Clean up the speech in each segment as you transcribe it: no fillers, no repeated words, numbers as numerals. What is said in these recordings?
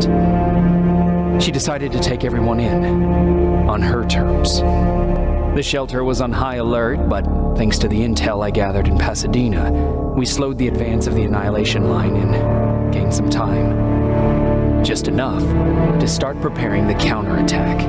environment. She decided to take everyone in, on her terms. The shelter was on high alert, but thanks to the intel I gathered in Pasadena, we slowed the advance of the Annihilation Line and gained some time. Just enough to start preparing the counterattack.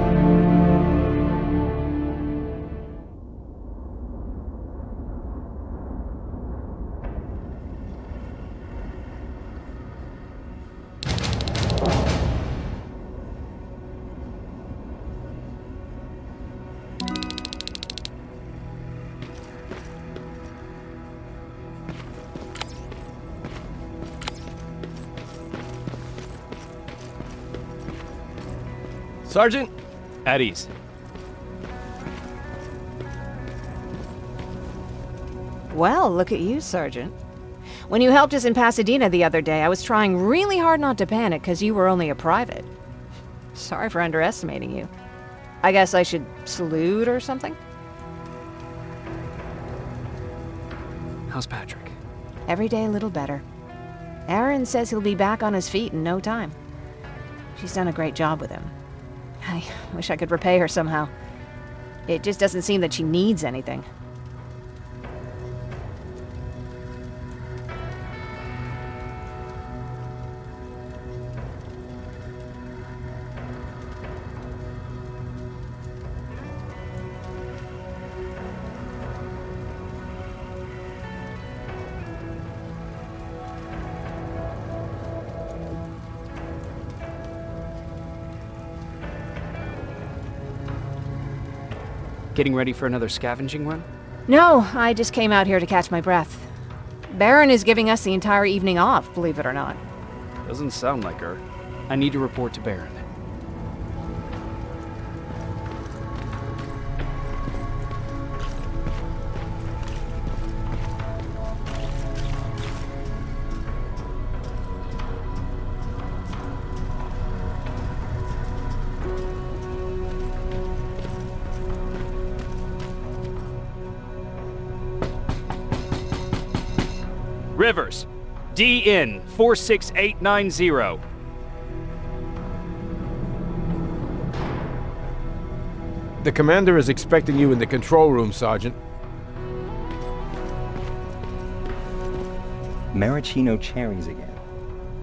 Sergeant? At ease. Well, look at you, Sergeant. When you helped us in Pasadena the other day, I was trying really hard not to panic because you were only a private. Sorry for underestimating you. I guess I should salute or something? How's Patrick? Every day a little better. Aaron says he'll be back on his feet in no time. She's done a great job with him. I wish I could repay her somehow. It just doesn't seem that she needs anything. Getting ready for another scavenging run? No, I just came out here to catch my breath. Baron is giving us the entire evening off, believe it or not. Doesn't sound like her. I need to report to Baron. Rivers, DN 46890. The commander is expecting you in the control room, Sergeant. Maraschino cherries again.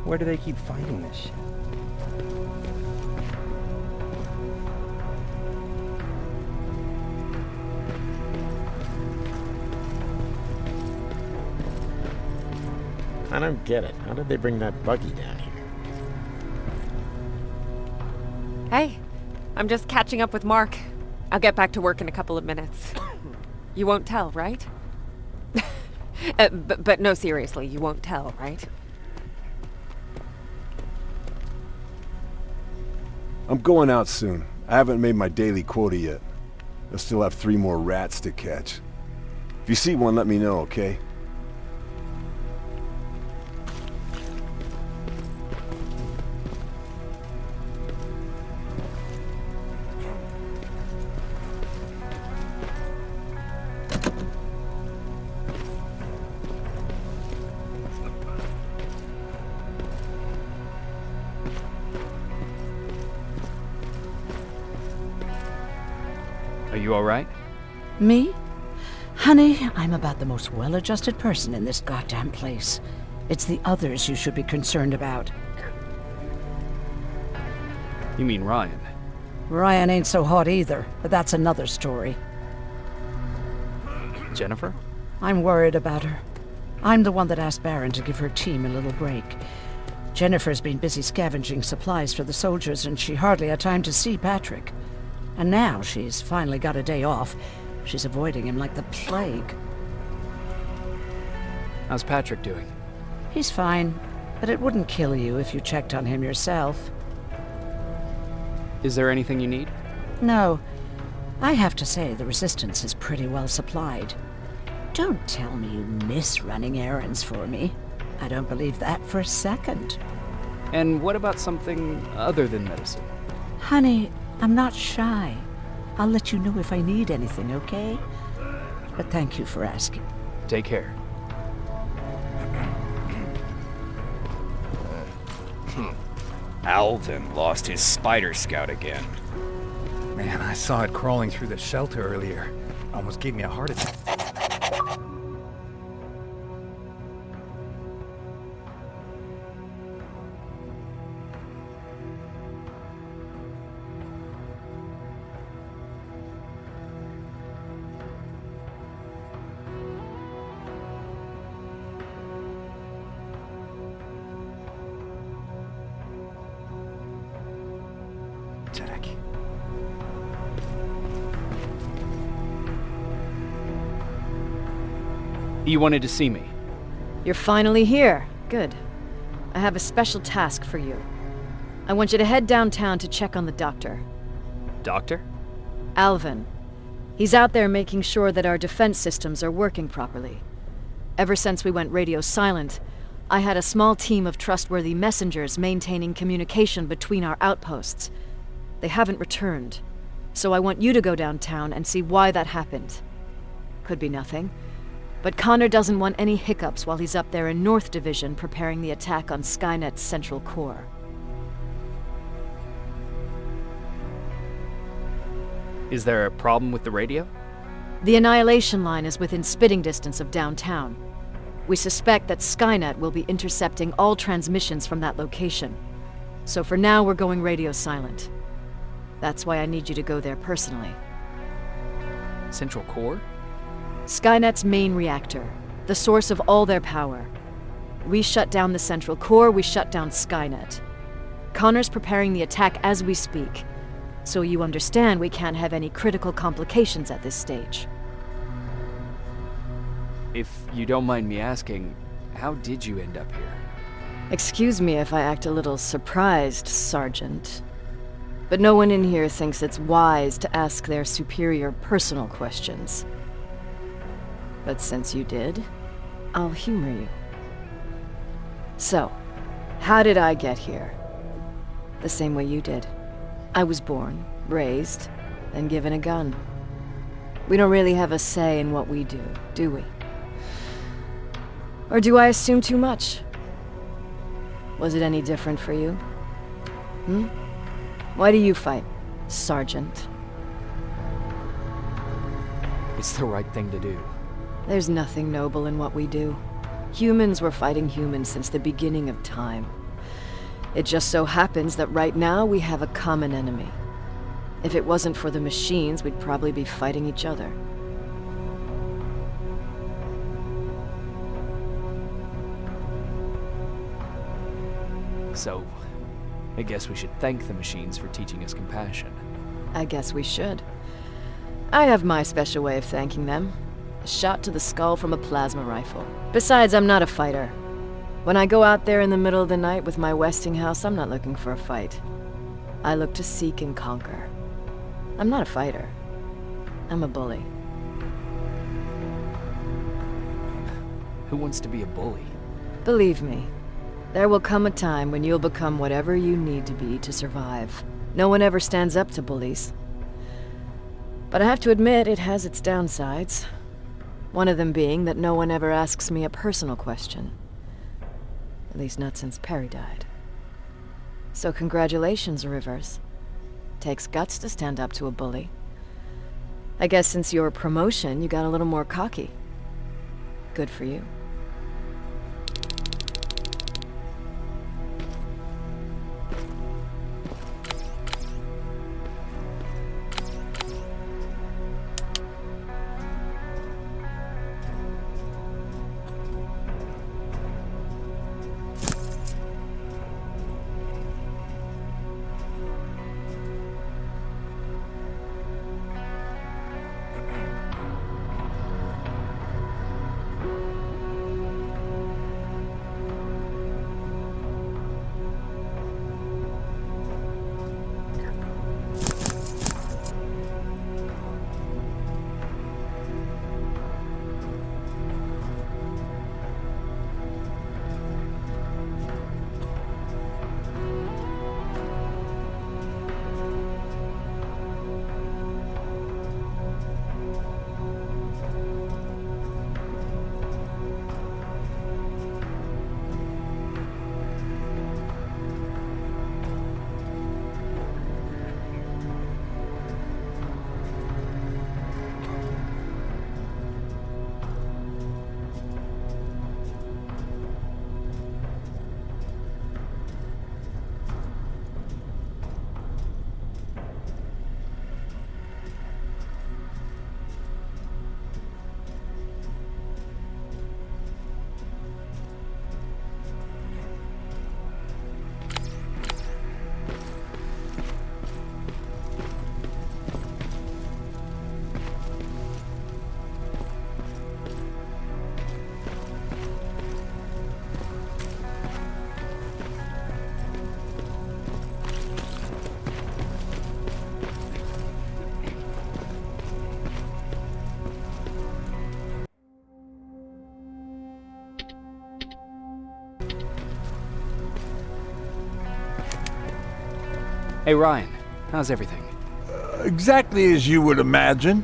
Where do they keep finding this shit? I don't get it. How did they bring that buggy down here? Hey, I'm just catching up with Mark. I'll get back to work in a couple of minutes. You won't tell, right? But no, seriously, you won't tell, right? I'm going out soon. I haven't made my daily quota yet. I still have 3 more rats to catch. If you see one, let me know, okay? Are you alright? Me? Honey, I'm about the most well-adjusted person in this goddamn place. It's the others you should be concerned about. You mean Ryan? Ryan ain't so hot either, but that's another story. Jennifer? I'm worried about her. I'm the one that asked Baron to give her team a little break. Jennifer's been busy scavenging supplies for the soldiers, and she hardly had time to see Patrick. And now she's finally got a day off. She's avoiding him like the plague. How's Patrick doing? He's fine, but it wouldn't kill you if you checked on him yourself. Is there anything you need? No. I have to say the Resistance is pretty well supplied. Don't tell me you miss running errands for me. I don't believe that for a second. And what about something other than medicine? Honey, I'm not shy. I'll let you know if I need anything, okay? But thank you for asking. Take care. Alvin lost his spider scout again. Man, I saw it crawling through the shelter earlier. Almost gave me a heart attack. You wanted to see me? You're finally here. Good. I have a special task for you. I want you to head downtown to check on the doctor. Doctor? Alvin. He's out there making sure that our defense systems are working properly. Ever since we went radio silent, I had a small team of trustworthy messengers maintaining communication between our outposts. They haven't returned, so I want you to go downtown and see why that happened. Could be nothing. But Connor doesn't want any hiccups while he's up there in North Division preparing the attack on Skynet's central core. Is there a problem with the radio? The Annihilation Line is within spitting distance of downtown. We suspect that Skynet will be intercepting all transmissions from that location. So for now, we're going radio silent. That's why I need you to go there personally. Central core? Skynet's main reactor, the source of all their power. We shut down the central core, we shut down Skynet. Connor's preparing the attack as we speak, so you understand we can't have any critical complications at this stage. If you don't mind me asking, how did you end up here? Excuse me if I act a little surprised, Sergeant. But no one in here thinks it's wise to ask their superior personal questions. But since you did, I'll humor you. So, how did I get here? The same way you did. I was born, raised, and given a gun. We don't really have a say in what we do we? Or do I assume too much? Was it any different for you? Why do you fight, Sergeant? It's the right thing to do. There's nothing noble in what we do. Humans were fighting humans since the beginning of time. It just so happens that right now we have a common enemy. If it wasn't for the machines, we'd probably be fighting each other. So, I guess we should thank the machines for teaching us compassion. I guess we should. I have my special way of thanking them. A shot to the skull from a plasma rifle. Besides, I'm not a fighter. When I go out there in the middle of the night with my Westinghouse, I'm not looking for a fight. I look to seek and conquer. I'm not a fighter. I'm a bully. Who wants to be a bully? Believe me, there will come a time when you'll become whatever you need to be to survive. No one ever stands up to bullies. But I have to admit, it has its downsides. One of them being that no one ever asks me a personal question. At least not since Perry died. So congratulations, Rivers. Takes guts to stand up to a bully. I guess since your promotion, you got a little more cocky. Good for you. Hey Ryan, how's everything? Exactly as you would imagine.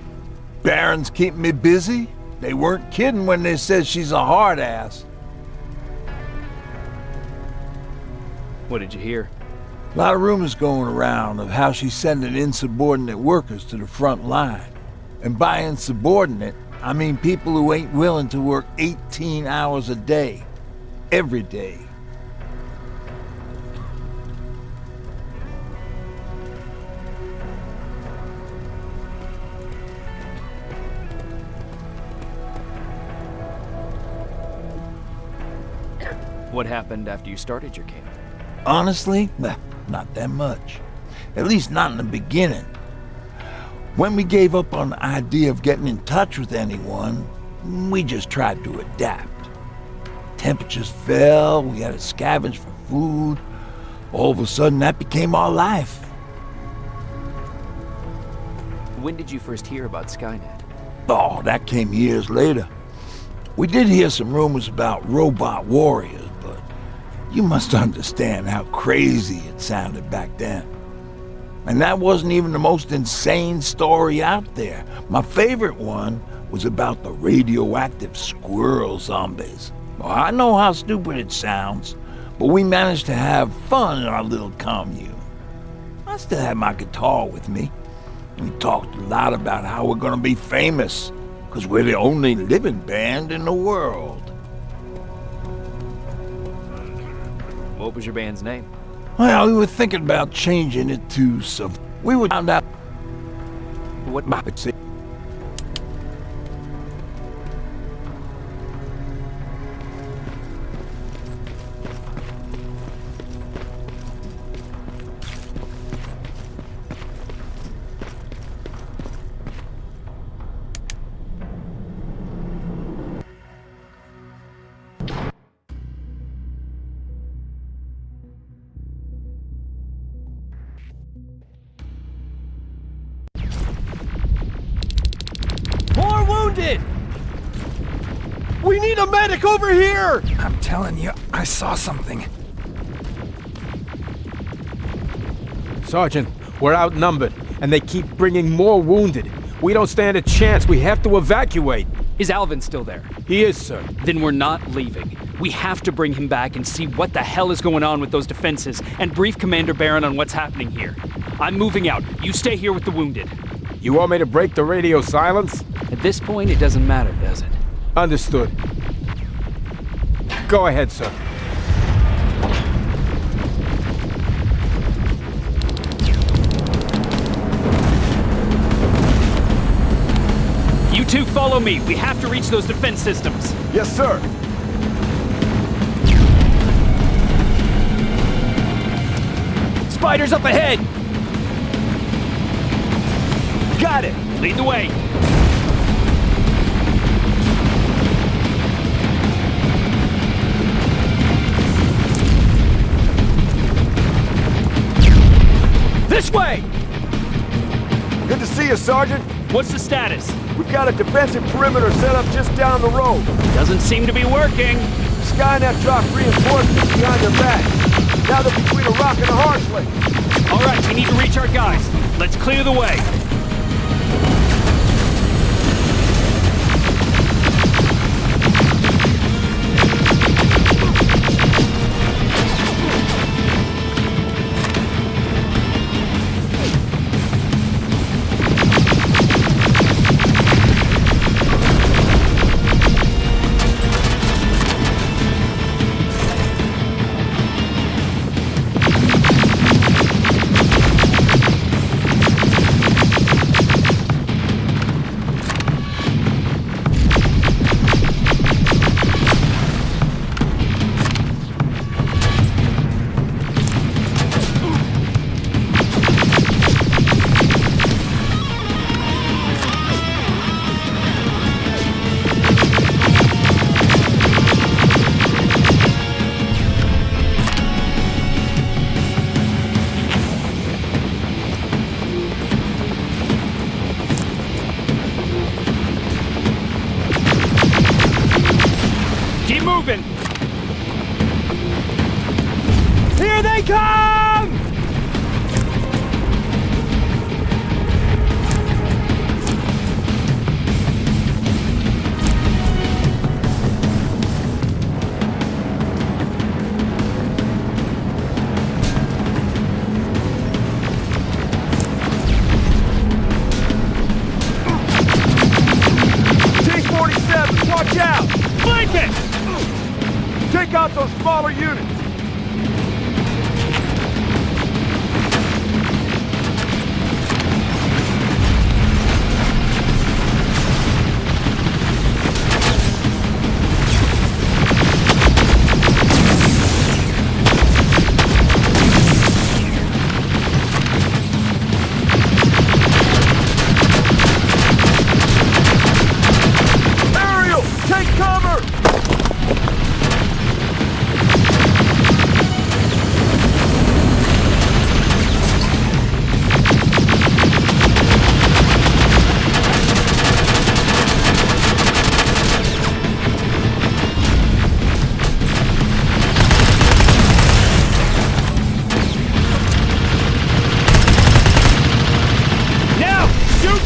Baron's keeping me busy. They weren't kidding when they said she's a hard ass. What did you hear? A lot of rumors going around of how she's sending insubordinate workers to the front line. And by insubordinate, I mean people who ain't willing to work 18 hours a day. Every day. What happened after you started your camp? Honestly, not that much. At least not in the beginning. When we gave up on the idea of getting in touch with anyone, we just tried to adapt. Temperatures fell, we had to scavenge for food. All of a sudden, that became our life. When did you first hear about Skynet? Oh, that came years later. We did hear some rumors about robot warriors, but you must understand how crazy it sounded back then. And that wasn't even the most insane story out there. My favorite one was about the radioactive squirrel zombies. Well, I know how stupid it sounds, but we managed to have fun in our little commune. I still had my guitar with me. We talked a lot about how we're gonna be famous, because we're the only living band in the world. What was your band's name? Well, we were thinking about changing it to we would find out What? More wounded! We need a medic over here! I'm telling you, I saw something. Sergeant, we're outnumbered, and they keep bringing more wounded. We don't stand a chance. We have to evacuate. Is Alvin still there? He is, sir. Then we're not leaving. We have to bring him back and see what the hell is going on with those defenses and brief Commander Barron on what's happening here. I'm moving out. You stay here with the wounded. You want me to break the radio silence? At this point, it doesn't matter, does it? Understood. Go ahead, sir. You two follow me. We have to reach those defense systems. Yes, sir. Spiders up ahead! Got it! Lead the way. This way! Good to see you, Sergeant. What's the status? We've got a defensive perimeter set up just down the road. Doesn't seem to be working. Skynet dropped reinforcements behind their back. Now they're between a rock and a hard place. All right, we need to reach our guys. Let's clear the way. smaller units.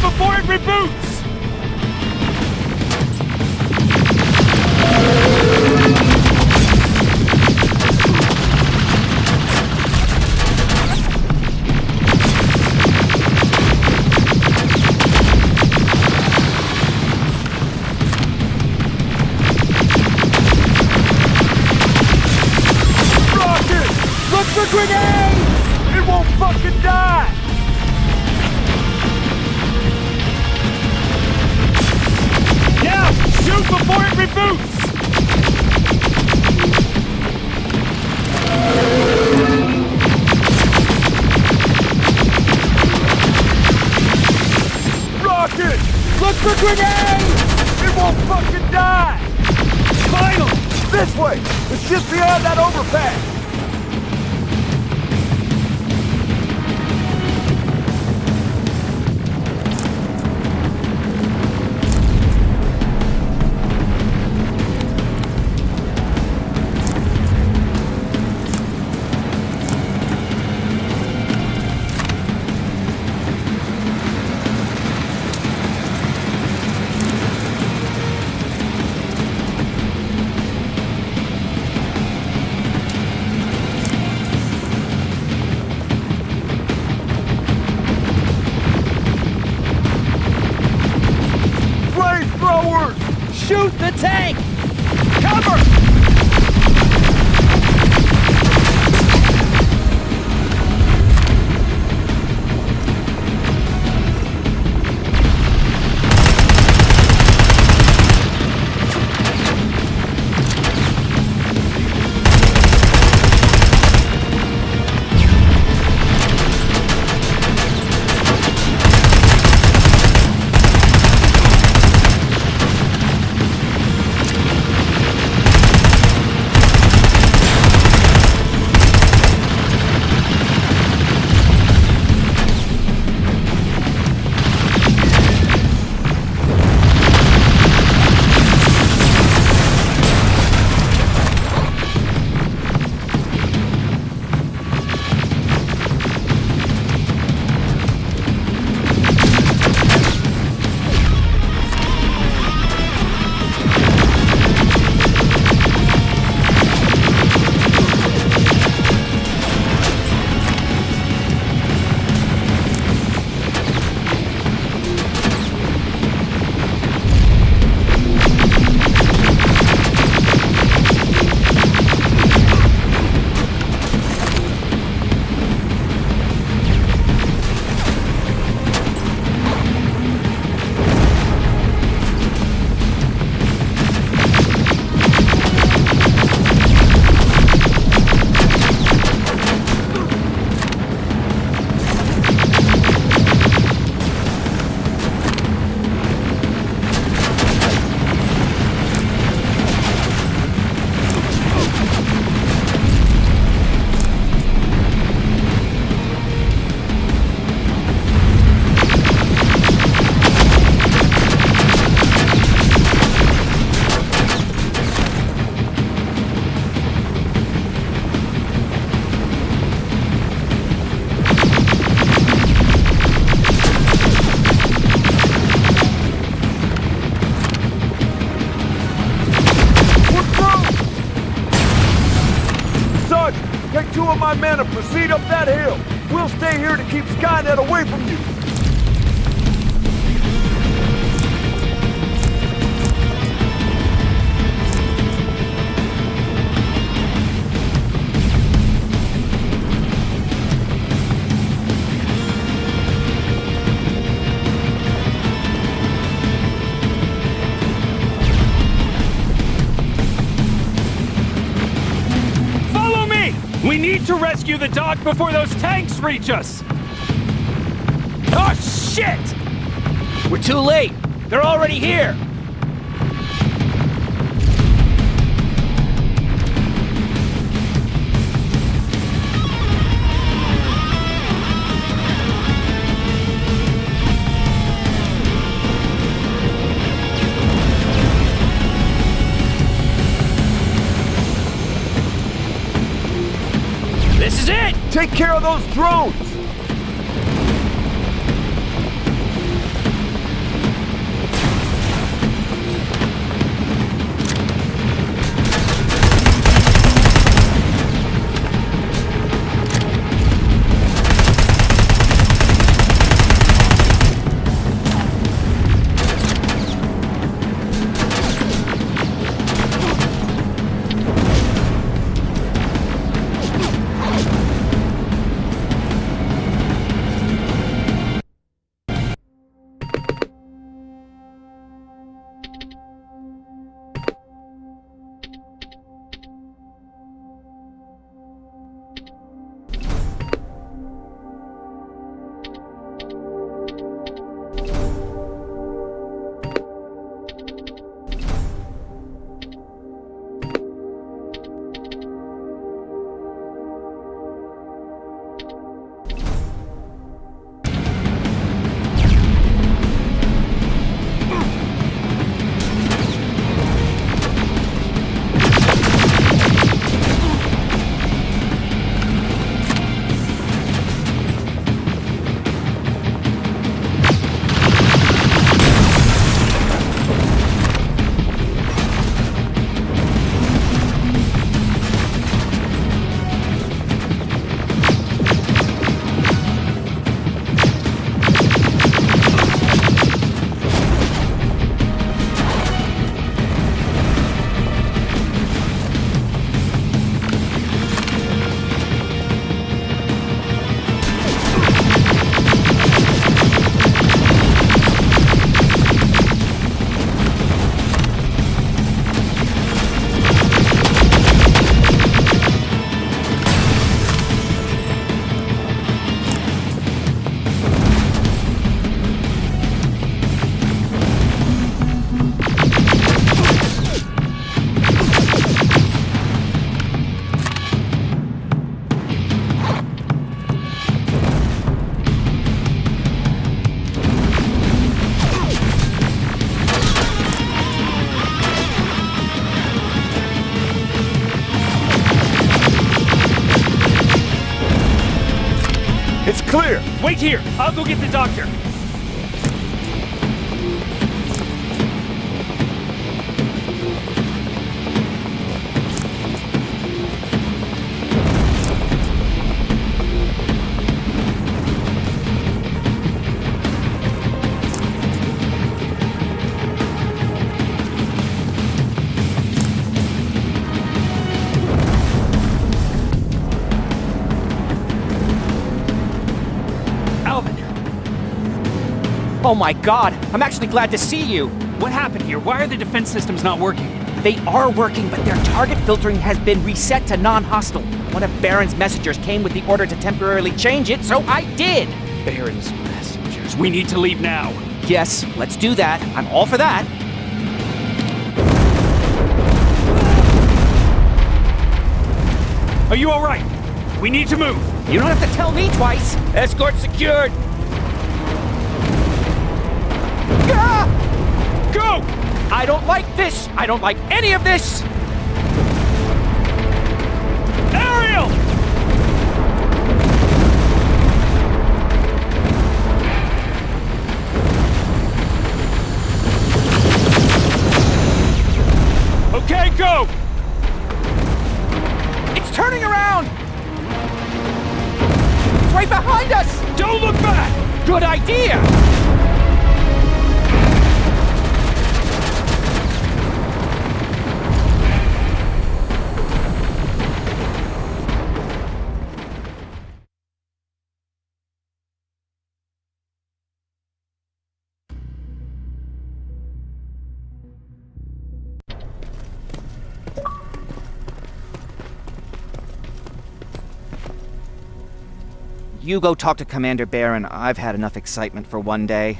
Before it reboots! Rocket! Look for grenades! It won't fucking die! Shoot before it reboots! Rocket! Look for grenades! It won't fucking die! Final! This way! It's just beyond that overpass! Shoot the tank! Cover! Take 2 of my men and proceed up that hill. We'll stay here to keep Skynet away from you. to rescue the dock before those tanks reach us! Oh, shit! We're too late! They're already here! This is it! Take care of those drones! It's clear! Wait here! I'll go get the doctor! Oh my god, I'm actually glad to see you! What happened here? Why are the defense systems not working? They are working, but their target filtering has been reset to non-hostile. One of Baron's messengers came with the order to temporarily change it, so I did! Baron's messengers. We need to leave now. Yes, let's do that. I'm all for that. Are you alright? We need to move. You don't have to tell me twice. Escort secured! Go! I don't like this! I don't like any of this! Ariel! Okay, go! It's turning around! It's right behind us! Don't look back! Good idea! you go talk to Commander Barron? I've had enough excitement for one day.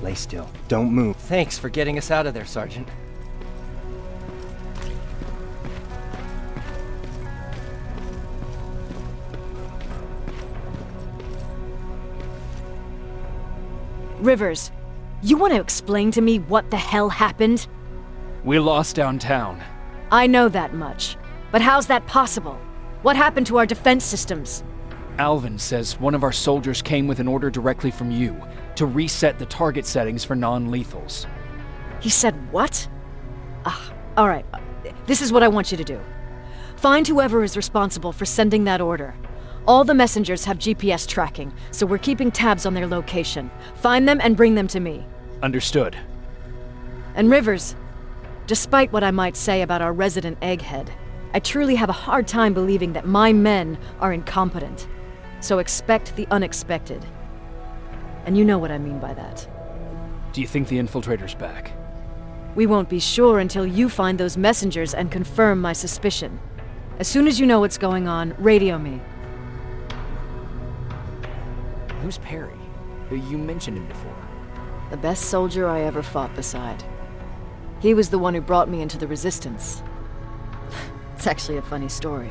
Lay still. Don't move. Thanks for getting us out of there, Sergeant. Rivers, you want to explain to me what the hell happened? We lost downtown. I know that much. But how's that possible? What happened to our defense systems? Alvin says one of our soldiers came with an order directly from you to reset the target settings for non-lethals. He said what? All right. This is what I want you to do. Find whoever is responsible for sending that order. All the messengers have GPS tracking, so we're keeping tabs on their location. Find them and bring them to me. Understood. And Rivers, despite what I might say about our resident egghead, I truly have a hard time believing that my men are incompetent. So expect the unexpected. And you know what I mean by that. Do you think the infiltrator's back? We won't be sure until you find those messengers and confirm my suspicion. As soon as you know what's going on, radio me. Who's Perry? You mentioned him before. The best soldier I ever fought beside. He was the one who brought me into the Resistance. It's actually a funny story.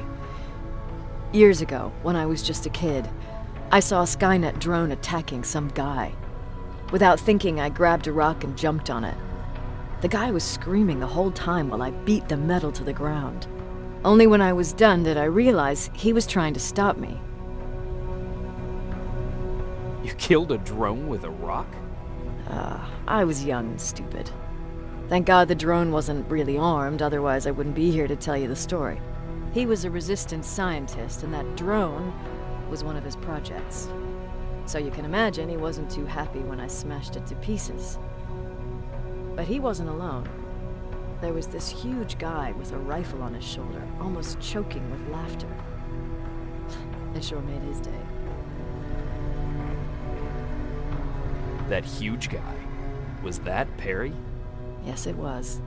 Years ago, when I was just a kid, I saw a Skynet drone attacking some guy. Without thinking, I grabbed a rock and jumped on it. The guy was screaming the whole time while I beat the metal to the ground. Only when I was done did I realize he was trying to stop me. You killed a drone with a rock? I was young and stupid. Thank God the drone wasn't really armed, otherwise I wouldn't be here to tell you the story. He was a Resistance scientist, and that drone was one of his projects. So you can imagine he wasn't too happy when I smashed it to pieces. But he wasn't alone. There was this huge guy with a rifle on his shoulder, almost choking with laughter. I sure made his day. That huge guy. Was that Perry? Yes, it was.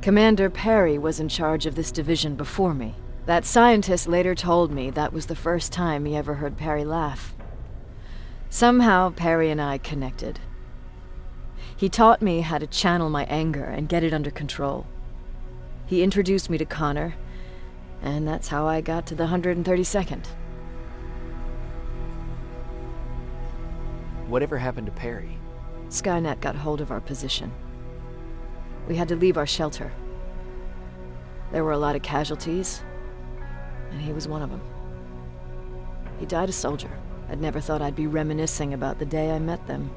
Commander Perry was in charge of this division before me. That scientist later told me that was the first time he ever heard Perry laugh. Somehow, Perry and I connected. He taught me how to channel my anger and get it under control. He introduced me to Connor, and that's how I got to the 132nd. Whatever happened to Perry? Skynet got hold of our position. We had to leave our shelter. There were a lot of casualties, and he was one of them. He died a soldier. I'd never thought I'd be reminiscing about the day I met them.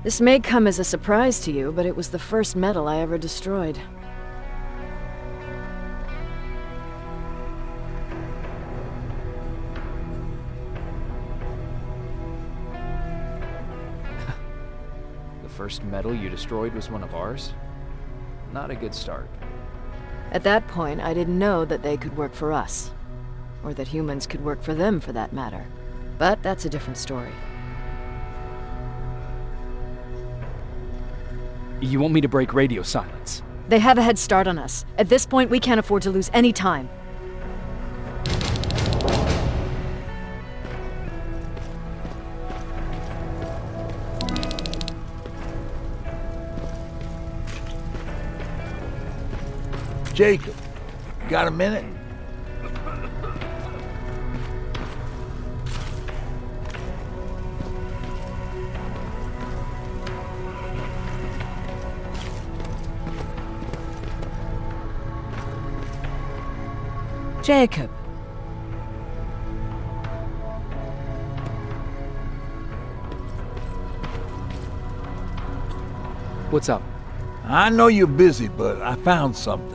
This may come as a surprise to you, but it was the first metal I ever destroyed. The first metal you destroyed was one of ours? Not a good start. At that point, I didn't know that they could work for us. Or that humans could work for them, for that matter. But that's a different story. You want me to break radio silence? They have a head start on us. At this point, we can't afford to lose any time. Jacob, got a minute? Jacob. What's up? I know you're busy, but I found something.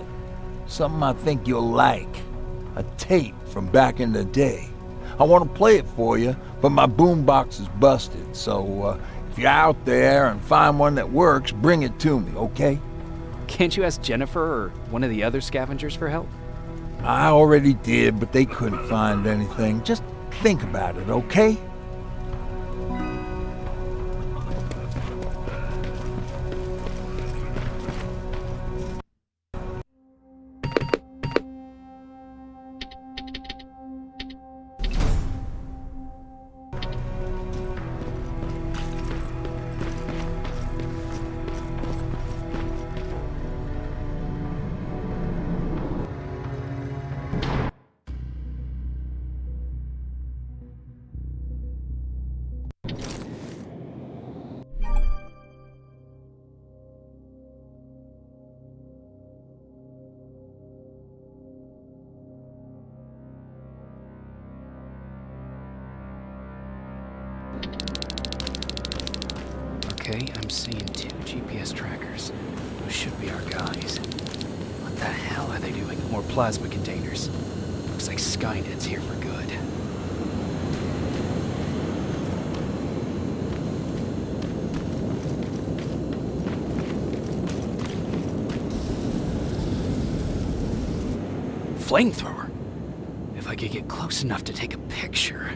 Something I think you'll like. A tape from back in the day. I want to play it for you, but my boombox is busted, so if you're out there and find one that works, bring it to me, okay? Can't you ask Jennifer or one of the other scavengers for help? I already did, but they couldn't find anything. Just think about it, okay? seeing 2 GPS trackers. Those should be our guys. What the hell are they doing? More plasma containers. Looks like Skynet's here for good. Flamethrower? If I could get close enough to take a picture.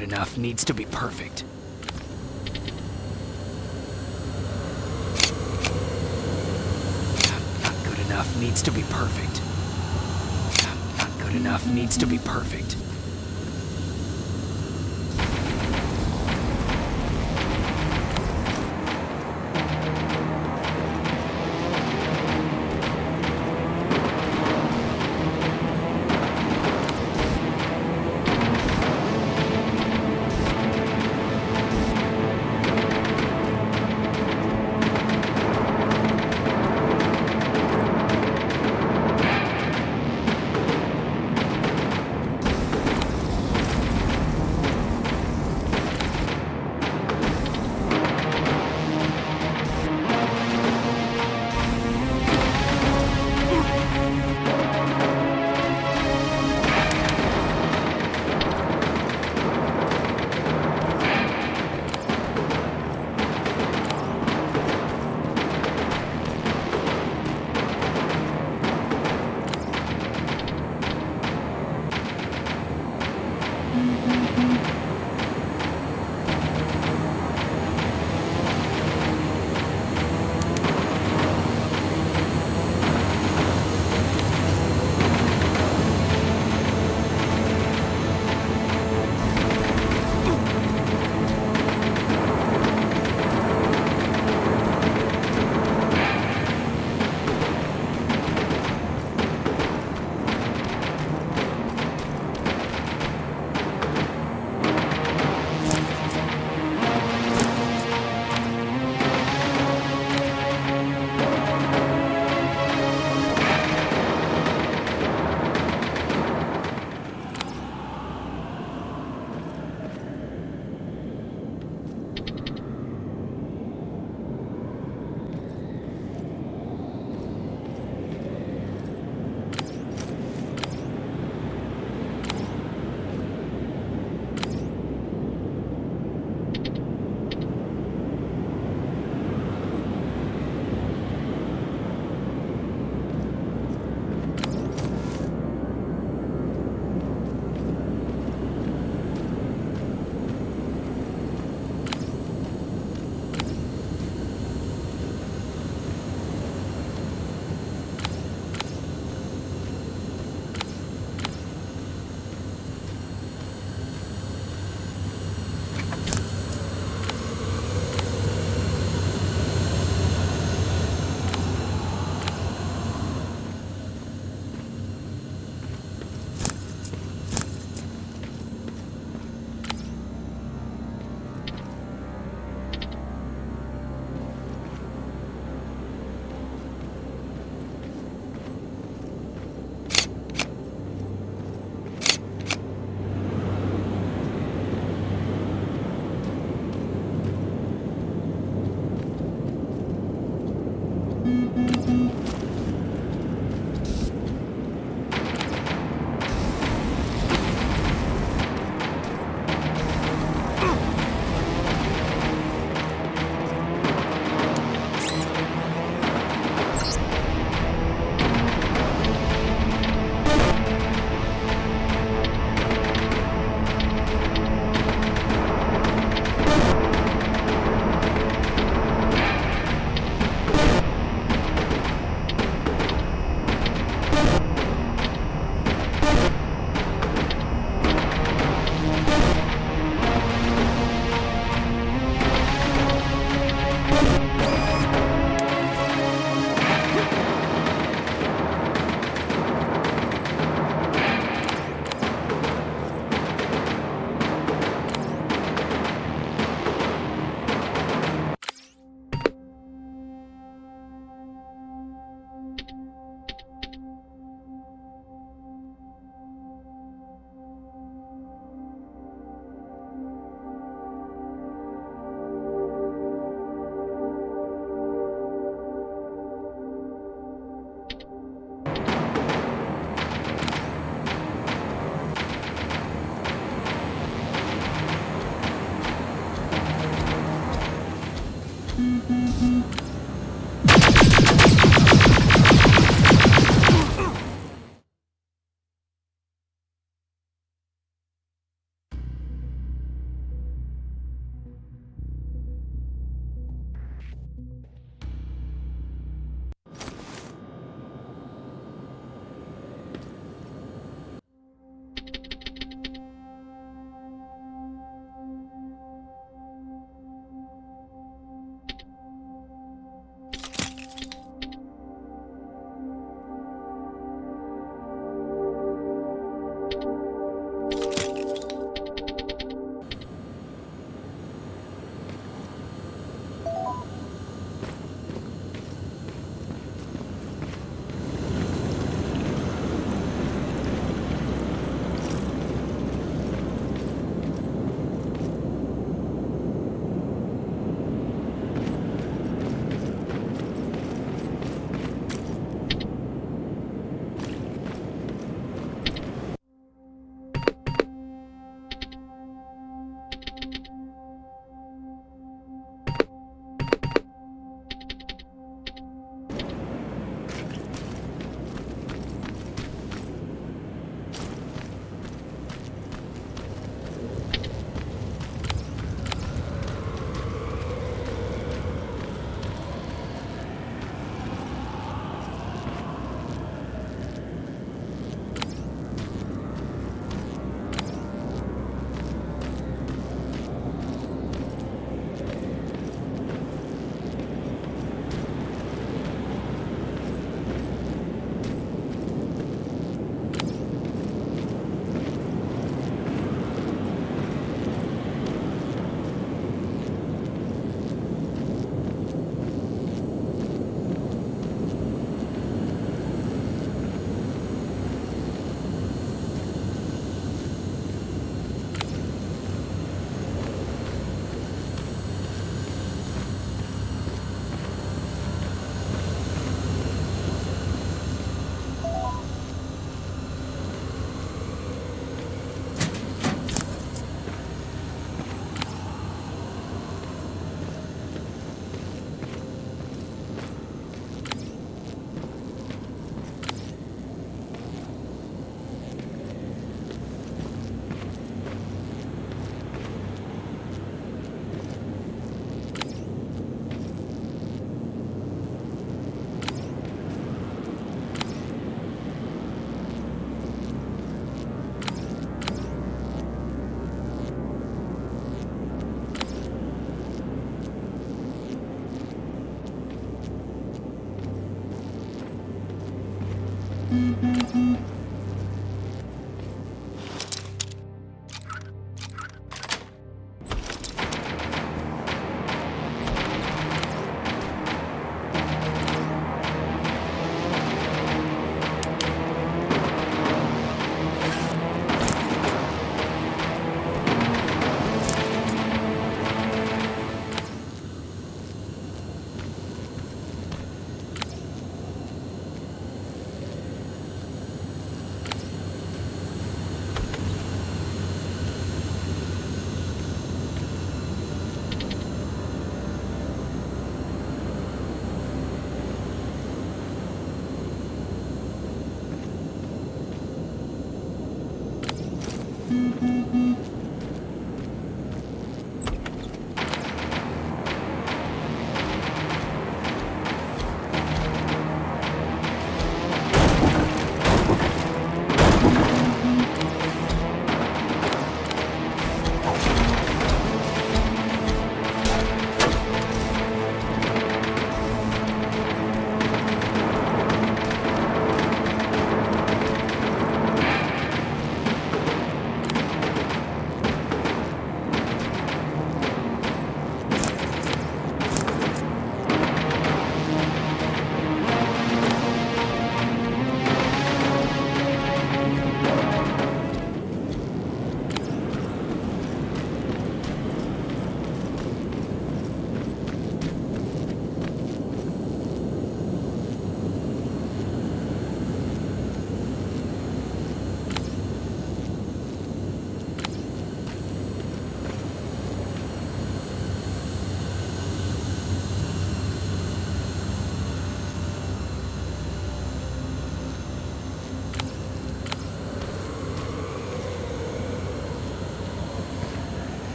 Good enough needs to be perfect. Not good enough needs to be perfect. Not good enough needs to be perfect.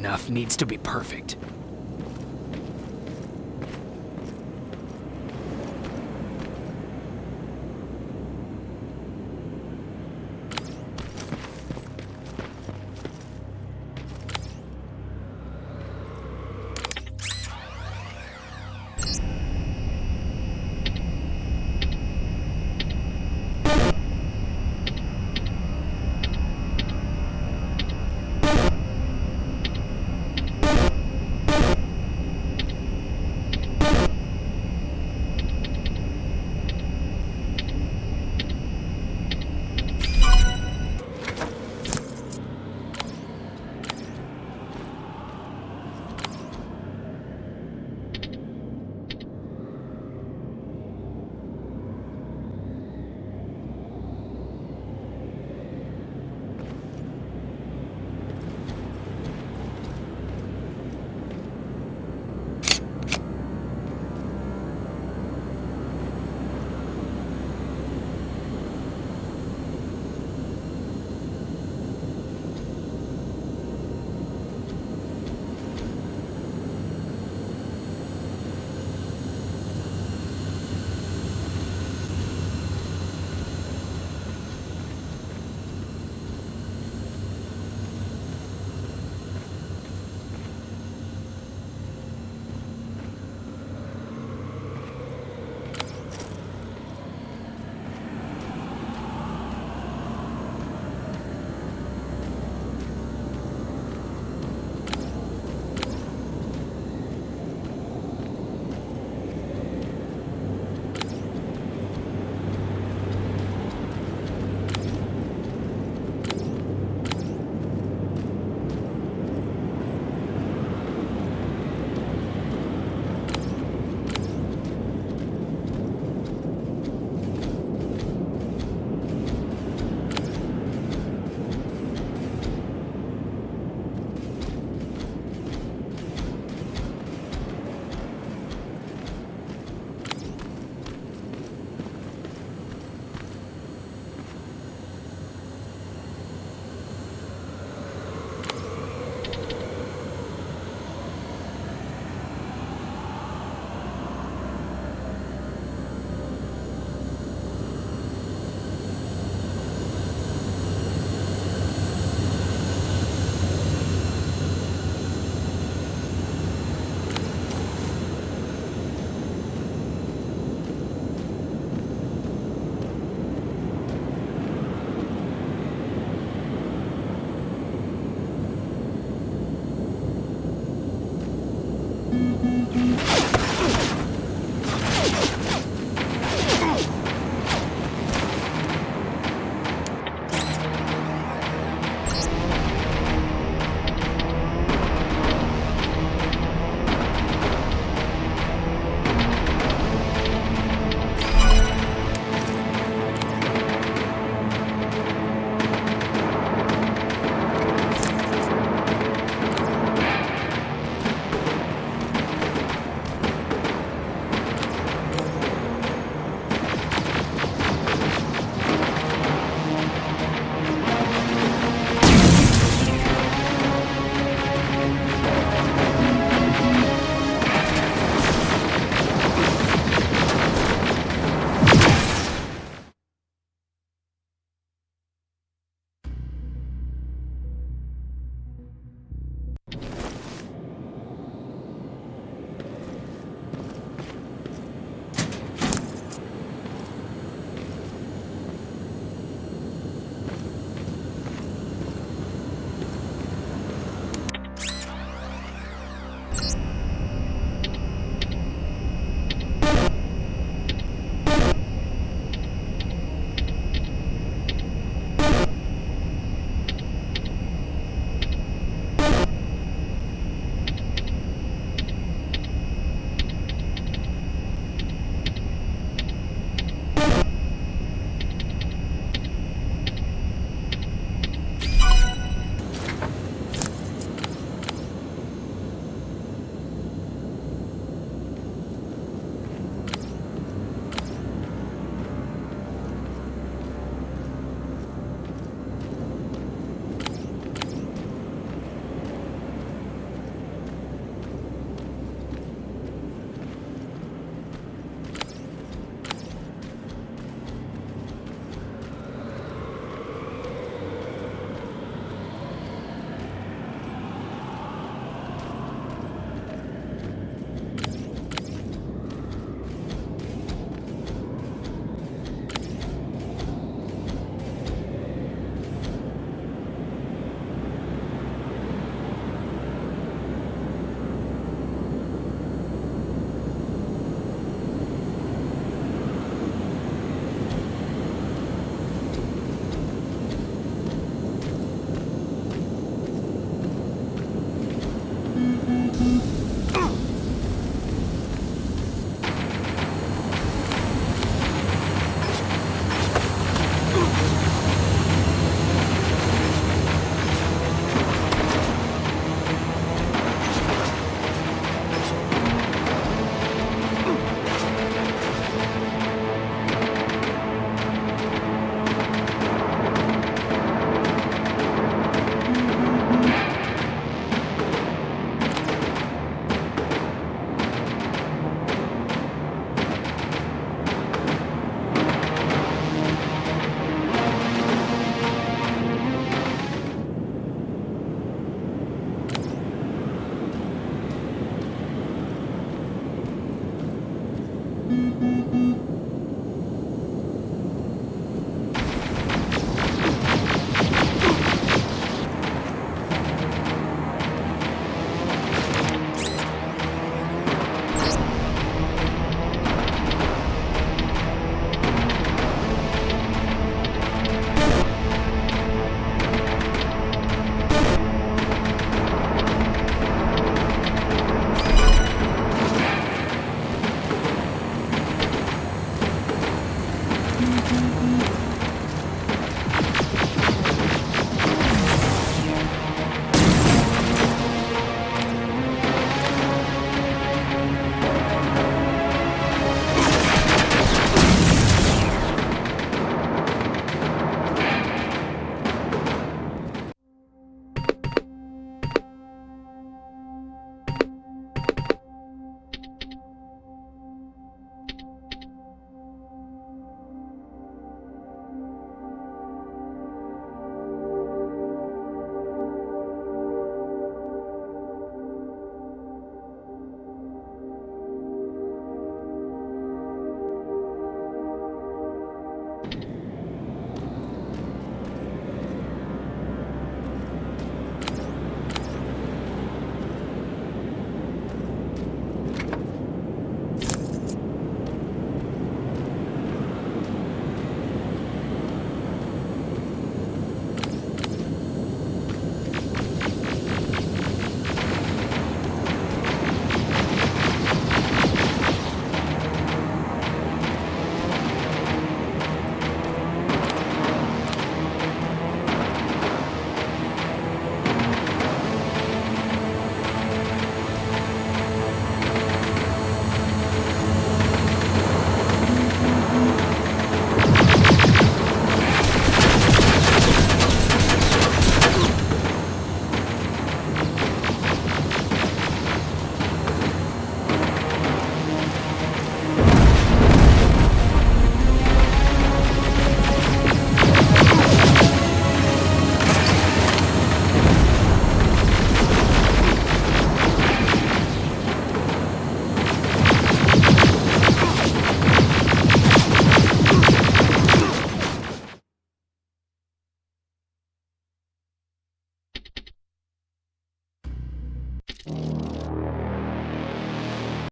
enough needs to be perfect.